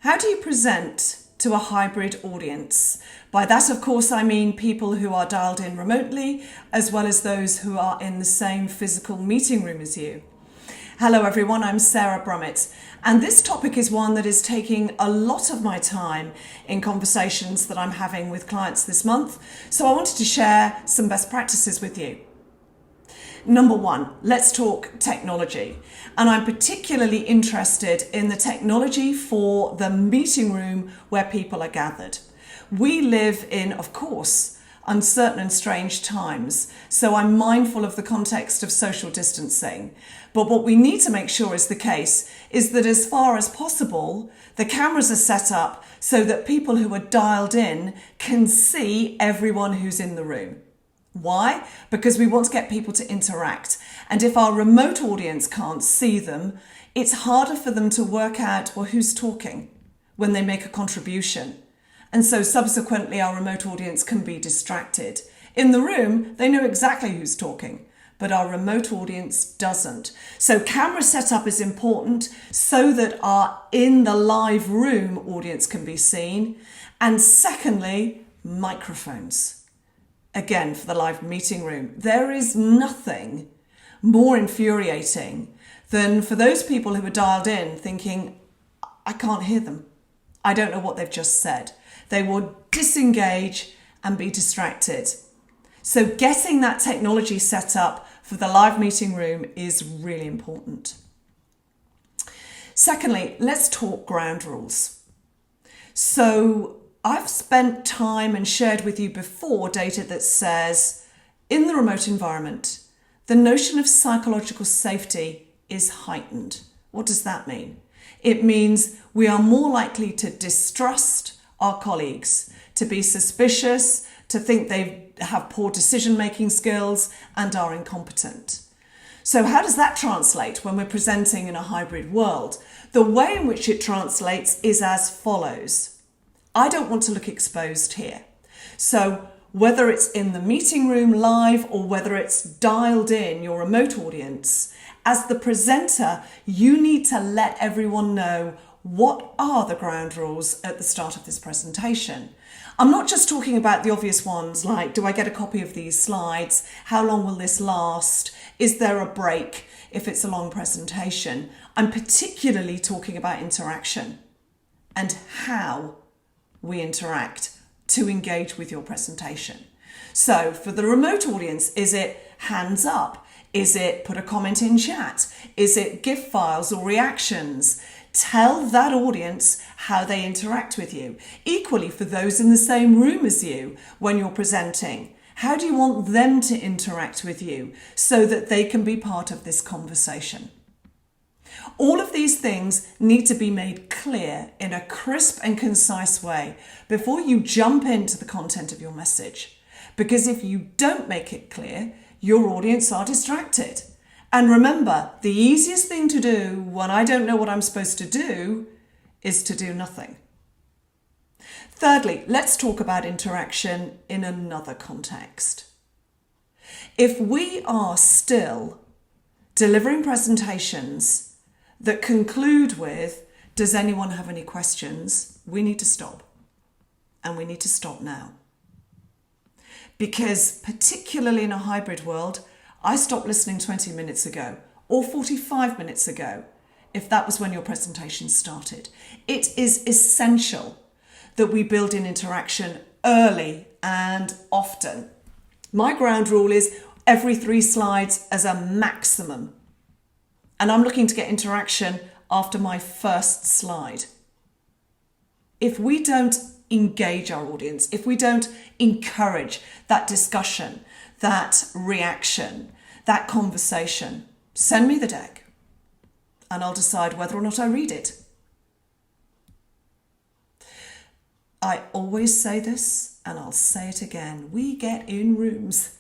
How do you present to a hybrid audience? By that, of course, I mean people who are dialed in remotely, as well as those who are in the same physical meeting room as you. Hello everyone, I'm Sarah Brummett, and this topic is one that is taking a lot of my time in conversations that I'm having with clients this month, so I wanted to share some best practices with you. Number one, let's talk technology. And I'm particularly interested in the technology for the meeting room where people are gathered. We live in, of course, uncertain and strange times, so I'm mindful of the context of social distancing. But what we need to make sure is the case is that as far as possible, the cameras are set up so that people who are dialed in can see everyone who's in the room. Why? Because we want to get people to interact. And if our remote audience can't see them, it's harder for them to work out, well, who's talking when they make a contribution. And so subsequently, our remote audience can be distracted. In the room, they know exactly who's talking, but our remote audience doesn't. So camera setup is important so that our in the live room audience can be seen. And secondly, microphones. Again, for the live meeting room, there is nothing more infuriating than for those people who are dialed in thinking, I can't hear them. I don't know what they've just said. They will disengage and be distracted. So getting that technology set up for the live meeting room is really important. Secondly, let's talk ground rules. So I've spent time and shared with you before data that says in the remote environment, the notion of psychological safety is heightened. What does that mean? It means we are more likely to distrust our colleagues, to be suspicious, to think they have poor decision-making skills and are incompetent. So how does that translate when we're presenting in a hybrid world? The way in which it translates is as follows. I don't want to look exposed here. So whether it's in the meeting room live or whether it's dialed in your remote audience, as the presenter, you need to let everyone know what are the ground rules at the start of this presentation. I'm not just talking about the obvious ones like, do I get a copy of these slides? How long will this last? Is there a break if it's a long presentation? I'm particularly talking about interaction and how we interact to engage with your presentation. So for the remote audience, is it hands up? Is it put a comment in chat? Is it GIF files or reactions? Tell that audience how they interact with you. Equally for those in the same room as you when you're presenting, how do you want them to interact with you so that they can be part of this conversation? All of these things need to be made clear in a crisp and concise way before you jump into the content of your message. Because if you don't make it clear, your audience are distracted. And remember, the easiest thing to do when I don't know what I'm supposed to do is to do nothing. Thirdly, let's talk about interaction in another context. If we are still delivering presentations that conclude with, does anyone have any questions? We need to stop. And we need to stop now. Because particularly in a hybrid world, I stopped listening 20 minutes ago or 45 minutes ago, if that was when your presentation started. It is essential that we build in interaction early and often. My ground rule is every 3 slides as a maximum. And I'm looking to get interaction after my first slide. If we don't engage our audience, if we don't encourage that discussion, that reaction, that conversation, send me the deck and I'll decide whether or not I read it. I always say this and I'll say it again. We get in rooms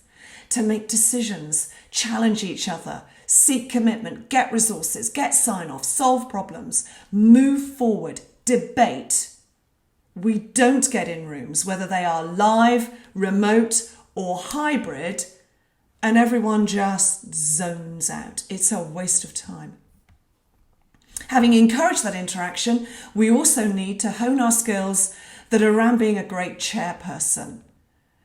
to make decisions, challenge each other, seek commitment, get resources, get sign-off, solve problems, move forward, debate. We don't get in rooms, whether they are live, remote, or hybrid, and everyone just zones out. It's a waste of time. Having encouraged that interaction, we also need to hone our skills that are around being a great chairperson.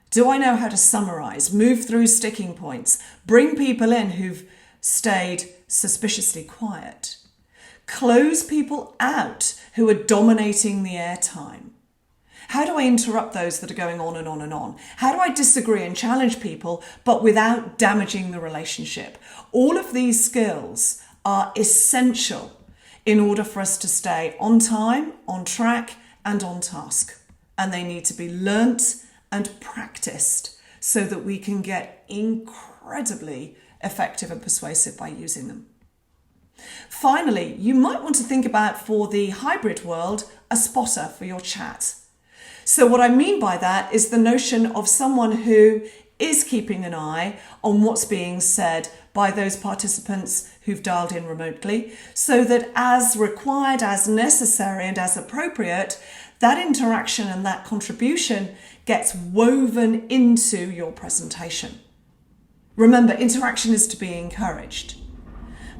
Do I know how to summarise, move through sticking points, bring people in who've stayed suspiciously quiet, close people out who are dominating the airtime? How do I interrupt those that are going on and on and on? How do I disagree and challenge people, but without damaging the relationship? All of these skills are essential in order for us to stay on time, on track, and on task. And they need to be learnt and practiced so that we can get incredibly effective and persuasive by using them. Finally, you might want to think about, for the hybrid world, a spotter for your chat. So what I mean by that is the notion of someone who is keeping an eye on what's being said by those participants who've dialed in remotely, so that as required, as necessary, and as appropriate, that interaction and that contribution gets woven into your presentation. Remember, interaction is to be encouraged.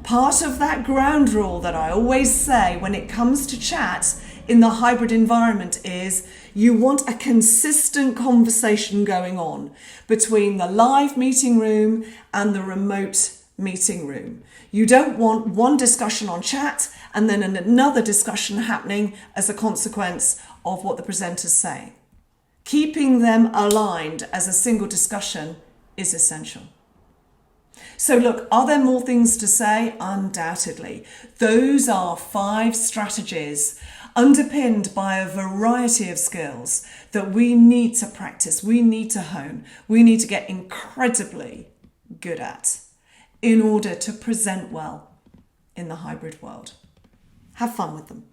Part of that ground rule that I always say when it comes to chat in the hybrid environment is you want a consistent conversation going on between the live meeting room and the remote meeting room. You don't want one discussion on chat and then another discussion happening as a consequence of what the presenter's saying. Keeping them aligned as a single discussion is essential. So look, are there more things to say? Undoubtedly. Those are 5 strategies underpinned by a variety of skills that we need to practice, we need to hone, we need to get incredibly good at in order to present well in the hybrid world. Have fun with them.